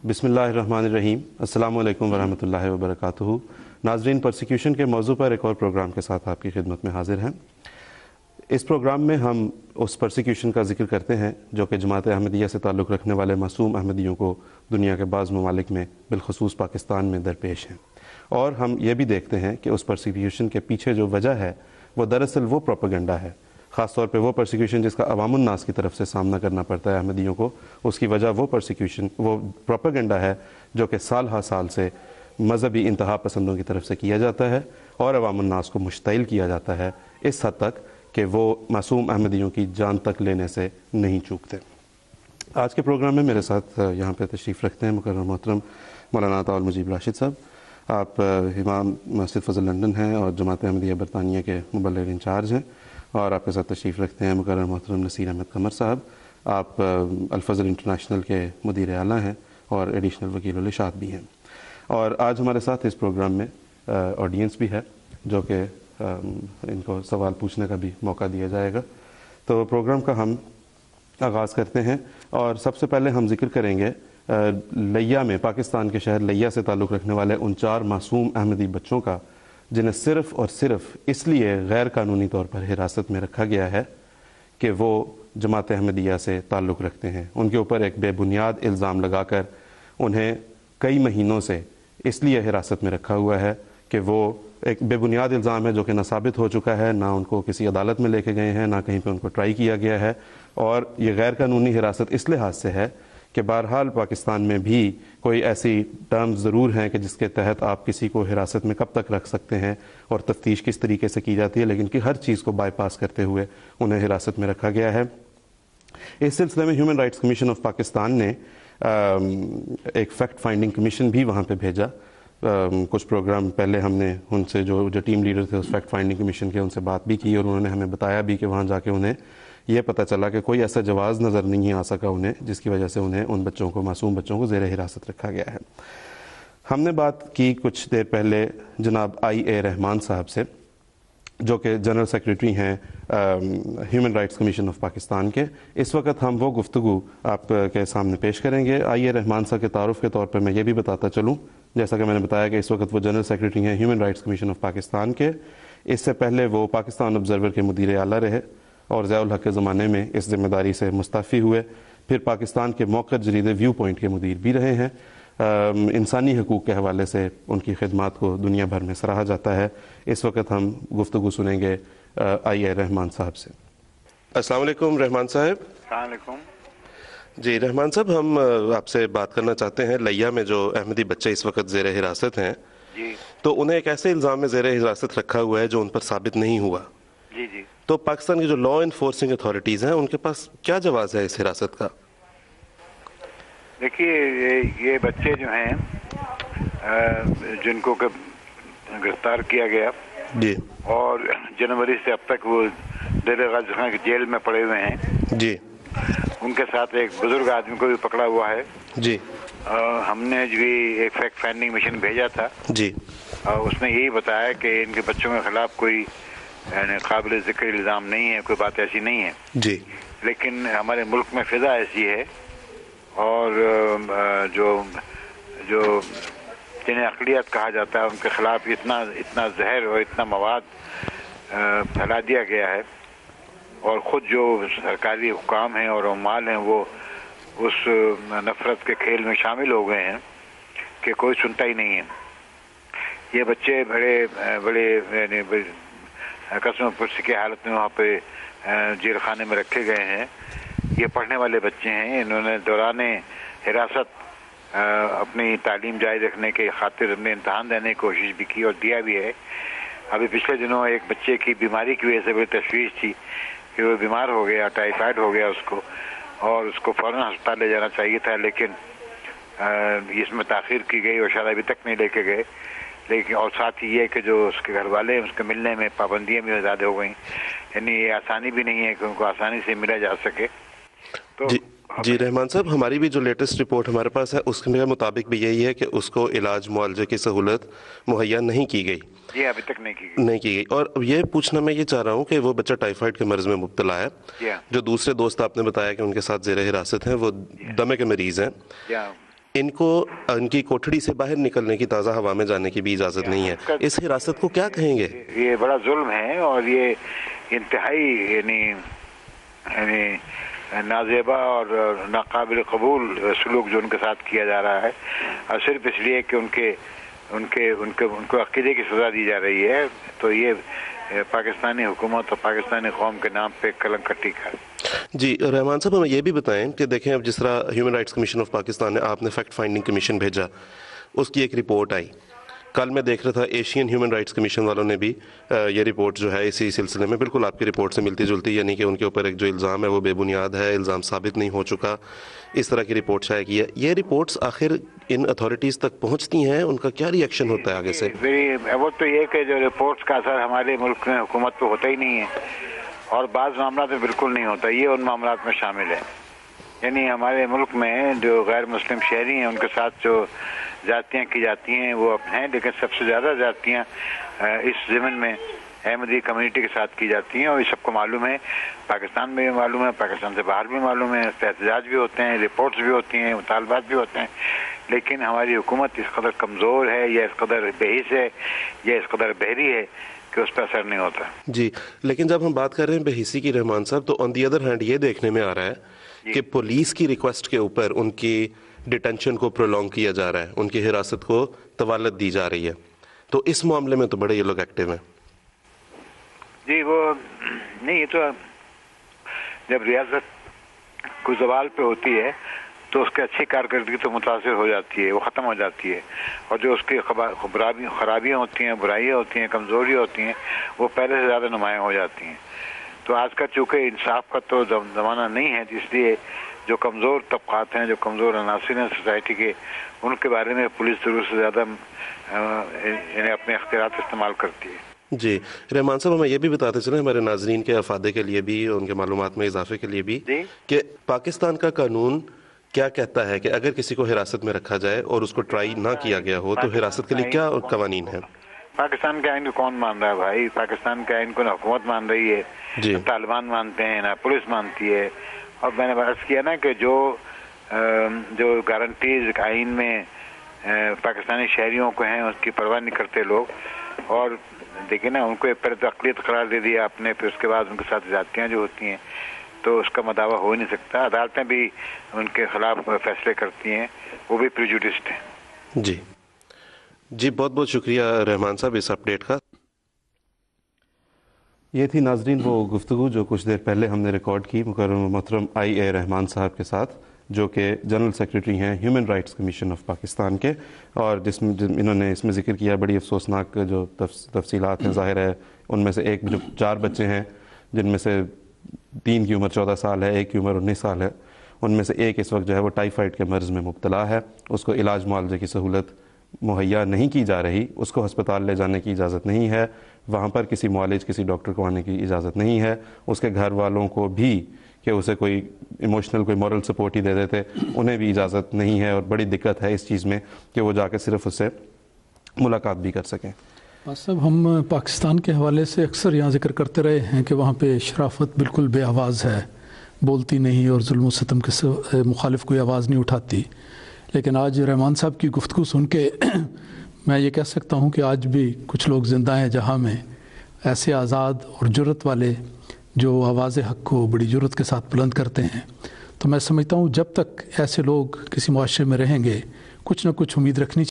بسم اللہ الرحمن الرحیم. السلام علیکم ورحمۃ اللہ وبرکاتہ. ناظرین، پرسیکیوشن کے موضوع پر ایک اور پروگرام کے ساتھ آپ کی خدمت میں حاضر ہیں. اس پروگرام میں ہم اس پرسیکیوشن کا ذکر کرتے ہیں جو کہ جماعت احمدیہ سے تعلق رکھنے والے معصوم احمدیوں کو دنیا کے بعض ممالک میں بالخصوص پاکستان میں درپیش ہیں، اور ہم یہ بھی دیکھتے ہیں کہ اس پرسیکیوشن کے پیچھے جو وجہ ہے وہ دراصل وہ پروپیگنڈا ہے، خاص طور پہ وہ پرسیکیوشن جس کا عوام الناس کی طرف سے سامنا کرنا پڑتا ہے احمدیوں کو. اس کی وجہ وہ پرسیکیوشن، وہ پروپیگنڈا ہے جو کہ سال ہر سال سے مذہبی انتہا پسندوں کی طرف سے کیا جاتا ہے اور عوام الناس کو مشتعل کیا جاتا ہے اس حد تک کہ وہ معصوم احمدیوں کی جان تک لینے سے نہیں چوکتے. آج کے پروگرام میں میرے ساتھ یہاں پہ تشریف رکھتے ہیں مکرم محترم مولانا عطاء المجیب راشد صاحب. آپ امام مسجد فضل لنڈن ہیں اور جماعت احمدیہ برطانیہ کے مبلغ انچارج ہیں. اور آپ کے ساتھ تشریف رکھتے ہیں مکرم محترم نصیر احمد قمر صاحب. آپ الفضل انٹرنیشنل کے مدیر اعلیٰ ہیں اور ایڈیشنل وکیل الاشاعت بھی ہیں. اور آج ہمارے ساتھ اس پروگرام میں آڈینس بھی ہے جو کہ ان کو سوال پوچھنے کا بھی موقع دیا جائے گا. تو پروگرام کا ہم آغاز کرتے ہیں اور سب سے پہلے ہم ذکر کریں گے لیا میں، پاکستان کے شہر لیا سے تعلق رکھنے والے ان 4 معصوم احمدی بچوں کا جنہیں صرف اور صرف اس لیے غیر قانونی طور پر حراست میں رکھا گیا ہے کہ وہ جماعت احمدیہ سے تعلق رکھتے ہیں. ان کے اوپر ایک بے بنیاد الزام لگا کر انہیں کئی مہینوں سے اس لیے حراست میں رکھا ہوا ہے کہ وہ ایک بے بنیاد الزام ہے جو کہ نہ ثابت ہو چکا ہے، نہ ان کو کسی عدالت میں لے کے گئے ہیں، نہ کہیں پہ ان کو ٹرائی کیا گیا ہے. اور یہ غیر قانونی حراست اس لحاظ سے ہے کہ بہرحال پاکستان میں بھی کوئی ایسی ٹرمز ضرور ہیں کہ جس کے تحت آپ کسی کو حراست میں کب تک رکھ سکتے ہیں اور تفتیش کس طریقے سے کی جاتی ہے، لیکن کہ ہر چیز کو بائی پاس کرتے ہوئے انہیں حراست میں رکھا گیا ہے. اس سلسلے میں human rights commission of Pakistan نے ایک فیکٹ فائنڈنگ کمیشن بھی وہاں پہ بھیجا. کچھ پروگرام پہلے ہم نے ان سے جو ٹیم لیڈر تھے اس فیکٹ فائنڈنگ کمیشن کے، ان سے بات بھی کی اور انہوں نے ہمیں بتایا بھی کہ وہاں جا کے انہیں یہ پتہ چلا کہ کوئی ایسا جواز نظر نہیں آ سکا انہیں جس کی وجہ سے انہیں ان بچوں کو، معصوم بچوں کو زیر حراست رکھا گیا ہے. ہم نے بات کی کچھ دیر پہلے جناب آئی اے رحمان صاحب سے جو کہ جنرل سیکریٹری ہیں human rights commission of Pakistan کے. اس وقت ہم وہ گفتگو آپ کے سامنے پیش کریں گے. آئی اے رحمان صاحب کے تعارف کے طور پر میں یہ بھی بتاتا چلوں، جیسا کہ میں نے بتایا کہ اس وقت وہ جنرل سیکریٹری ہیں human rights commission of Pakistan کے. اس سے پہلے وہ پاکستان آبزرور کے مدیر اعلیٰ رہے اور ضیاء الحق کے زمانے میں اس ذمہ داری سے مستعفی ہوئے. پھر پاکستان کے موقر جریدے ویو پوائنٹ کے مدیر بھی رہے ہیں. انسانی حقوق کے حوالے سے ان کی خدمات کو دنیا بھر میں سراہا جاتا ہے. اس وقت ہم گفتگو سنیں گے آئی اے رحمان صاحب سے. السلام علیکم رحمان صاحب. السلام علیکم. جی رحمان صاحب، ہم آپ سے بات کرنا چاہتے ہیں لیا میں جو احمدی بچے اس وقت زیر حراست ہیں، جی تو انہیں ایک ایسے الزام میں زیر حراست رکھا ہوا ہے جو ان پر ثابت نہیں ہوا. جی جی تو پاکستان کی جو لا انفورسنگ اتھارٹیز ہیں ان کے پاس کیا جواز ہے اس حراست کا؟ دیکھیے، یہ بچے جو ہیں جن کو گرفتار کیا گیا جی اور جنوری سے اب تک وہ دیر غازی خان کی جیل میں پڑے ہوئے ہیں، جی ان کے ساتھ ایک بزرگ آدمی کو بھی پکڑا ہوا ہے. جی ہم نے جو بھی ایک فیکٹ فائنڈنگ مشن بھیجا تھا، جی اس نے یہی بتایا کہ ان کے بچوں کے خلاف کوئی قابل ذکر الزام نہیں ہے، کوئی بات ایسی نہیں ہے. جی لیکن ہمارے ملک میں فضا ایسی ہے اور جو جنہیں اقلیت کہا جاتا ہے ان کے خلاف اتنا زہر اور اتنا مواد پھیلا دیا گیا ہے، اور خود جو سرکاری حکام ہیں اور عمال ہیں وہ اس نفرت کے کھیل میں شامل ہو گئے ہیں کہ کوئی سنتا ہی نہیں ہے. یہ بچے بڑے قسم پرسی کی حالت میں وہاں پہ جیل خانے میں رکھے گئے ہیں. یہ پڑھنے والے بچے ہیں. انہوں نے دوران حراست اپنی تعلیم جاری رکھنے کے خاطر اپنے امتحان دینے کی کوشش بھی کی اور دیا بھی ہے. ابھی پچھلے دنوں ایک بچے کی بیماری کی وجہ سے بڑی تشویش تھی کہ وہ بیمار ہو گیا، ٹائیفائڈ ہو گیا اس کو، اور اس کو فوراً ہسپتال لے جانا چاہیے تھا، لیکن اس میں تاخیر کی گئی اور شاید ابھی تک نہیں لے کے گئے. لیکن اور ساتھ ہی یہ کہ جو اس کے گھر والے اس کے ملنے میں پابندیاں بھی زیادہ ہو گئیں، یعنی یہ آسانی بھی نہیں ہے کہ ان کو آسانی سے ملا جا سکے. تو جی رحمان صاحب، ہماری بھی جو لیٹسٹ رپورٹ ہمارے پاس ہے اس کے مطابق بھی یہی ہے کہ اس کو علاج معالجے کی سہولت مہیا نہیں کی گئی. جی ابھی تک نہیں کی گئی. اور یہ پوچھنا میں یہ چاہ رہا ہوں کہ وہ بچہ ٹائیفائڈ کے مرض میں مبتلا ہے، جو دوسرے دوست آپ نے بتایا کہ ان کے ساتھ زیر حراست ہیں وہ دمے کے مریض ہیں، ان کو ان کی کوٹھڑی سے باہر نکلنے کی، تازہ ہوا میں جانے کی بھی اجازت نہیں ہے. اس حراست کو کیا کہیں گے؟ یہ بڑا ظلم ہے اور یہ انتہائی یعنی نازیبا اور ناقابل قبول سلوک جو ان کے ساتھ کیا جا رہا ہے، اور صرف اس لیے کہ ان کو عقیدے کی سزا دی جا رہی ہے. تو یہ پاکستانی حکومت اور پاکستانی قوم کے نام پہ کلنک کا ٹیکا ہے. جی رحمان صاحب، ہمیں یہ بھی بتائیں کہ دیکھیں اب جس طرح human rights commission of Pakistan نے، آپ نے فیکٹ فائنڈنگ کمیشن بھیجا، اس کی ایک رپورٹ آئی. کل میں دیکھ رہا تھا ایشین ہیومن رائٹس کمیشن والوں نے بھی یہ رپورٹ جو ہے اسی سلسلے میں بالکل آپ کی رپورٹ سے ملتی جلتی، یعنی کہ ان کے اوپر ایک جو الزام ہے وہ بے بنیاد ہے، الزام ثابت نہیں ہو چکا، اس طرح کی رپورٹ شائع کی ہے. یہ رپورٹس آخر ان اتھارٹیز تک پہنچتی ہیں، ان کا کیا ری ایکشن ہوتا ہے آگے سے؟ وہ تو یہ کہ جو رپورٹس کا اثر ہمارے ملک میں حکومت پہ ہوتا ہی نہیں ہے، اور بعض معاملات میں بالکل نہیں ہوتا. یہ ان معاملات میں شامل ہے. یعنی ہمارے ملک میں جو غیر مسلم شہری ہیں ان کے ساتھ جو زیادتیاں کی جاتی ہیں وہ ہیں، لیکن سب سے زیادہ زیادتیاں اس ضمن میں احمدی کمیونٹی کے ساتھ کی جاتی ہیں، اور یہ سب کو معلوم ہے. پاکستان میں بھی معلوم ہے، پاکستان سے باہر بھی معلوم ہے. احتجاج بھی ہوتے ہیں، رپورٹس بھی ہوتی ہیں، مطالبات بھی ہوتے ہیں، لیکن ہماری حکومت اس قدر کمزور ہے، یا اس قدر بے حس ہے، یا اس قدر بحری ہے کہ اس پہ اثر نہیں ہوتا. جی لیکن جب ہم بات کر رہے ہیں بے حسی کی رحمان صاحب، تو آن دی ادر ہینڈ یہ دیکھنے میں آ رہا ہے کہ پولیس کی ریکویسٹ کے اوپر ان کی ڈیٹینشن کو پرولونگ کیا جا رہا ہے، ان کی حراست کو طوالت دی جا رہی ہے. تو اس معاملے میں تو بڑے یہ لوگ ایکٹیو ہیں. جی وہ نہیں، یہ تو جب ریاست کوئی زوال پہ ہوتی ہے تو اس کی اچھی کارکردگی تو متاثر ہو جاتی ہے، وہ ختم ہو جاتی ہے، اور جو اس کی خرابیاں ہوتی ہیں، برائیاں ہوتی ہیں، کمزوریاں ہوتی ہیں، وہ پہلے سے زیادہ نمایاں ہو جاتی ہیں. تو آج کا چونکہ انصاف کا تو زمانہ نہیں ہے، اس لیے جو کمزور طبقات ہیں، جو کمزور عناصر ہیں سوسائٹی کے، ان کے بارے میں پولیس ضرور سے زیادہ یعنی اپنے اختیارات استعمال کرتی ہے. جی رحمان صاحب، ہمیں یہ بھی بتاتے چلیں ہمارے ناظرین کے افادے کے لیے بھی، ان کے معلومات میں اضافے کے لیے بھی، کہ پاکستان کا قانون کیا کہتا ہے کہ اگر کسی کو حراست میں رکھا جائے اور اس کو ٹرائی نہ کیا گیا ہو تو حراست کے لیے کیا قوانین ہیں؟ پاکستان کے آئین کو کون مان رہا ہے بھائی؟ پاکستان کے آئین کو نہ حکومت مان رہی ہے، جی طالبان مانتے ہیں، نہ پولیس مانتی ہے. اور میں نے عرض کیا نا کہ جو گارنٹیز آئین میں پاکستانی شہریوں کو ہیں اس کی پرواہ نہیں کرتے لوگ، اور دیکھیں نا ان کو ایک پہلے تو اقلیت قرار دے دیا آپ نے، پھر اس کے بعد ان کے ساتھ زیادتیاں جو ہوتی ہیں تو اس کا مداوع ہو نہیں سکتا. عدالتیں بھی ان کے خلاف فیصلے کرتی ہیں، وہ بھی پریجوڈسڈ ہیں. جی بہت بہت شکریہ رحمان صاحب اس اپڈیٹ کا. یہ تھی ناظرین وہ گفتگو جو کچھ دیر پہلے ہم نے ریکارڈ کی مکرم محترم آئی اے رحمان صاحب کے ساتھ، جو کہ جنرل سیکریٹری ہیں human rights commission of Pakistan کے، اور جس میں انہوں نے اس میں ذکر کیا بڑی افسوسناک جو تفصیلات ہیں. ظاہر ہے ان میں سے ایک جو 4 بچے ہیں جن میں سے 3 کی عمر 14 سال ہے، 1 کی عمر 19 سال ہے، ان میں سے ایک اس وقت جو ہے وہ ٹائیفائڈ کے مرض میں مبتلا ہے. اس کو علاج معالجے کی سہولت مہیا نہیں کی جا رہی، اس کو ہسپتال لے جانے کی اجازت نہیں ہے، وہاں پر کسی معالج کسی ڈاکٹر کو آنے کی اجازت نہیں ہے. اس کے گھر والوں کو بھی کہ اسے کوئی ایموشنل کوئی مورل سپورٹ ہی دے دیتے، انہیں بھی اجازت نہیں ہے، اور بڑی دقت ہے اس چیز میں کہ وہ جا کے صرف اس سے ملاقات بھی کر سکیں. صاحب ہم پاکستان کے حوالے سے اکثر یہاں ذکر کرتے رہے ہیں کہ وہاں پہ شرافت بالکل بے آواز ہے، بولتی نہیں اور ظلم و ستم کے مخالف کوئی آواز نہیں اٹھاتی. لیکن آج رحمان صاحب کی گفتگو سن کے میں یہ کہہ سکتا ہوں کہ آج بھی کچھ لوگ زندہ ہیں جہاں میں ایسے آزاد اور جرت والے جو آواز حق کو بڑی جرت کے ساتھ بلند کرتے ہیں. تو میں سمجھتا ہوں جب تک ایسے لوگ کسی معاشرے میں رہیں گے کچھ نہ کچھ امید رکھنی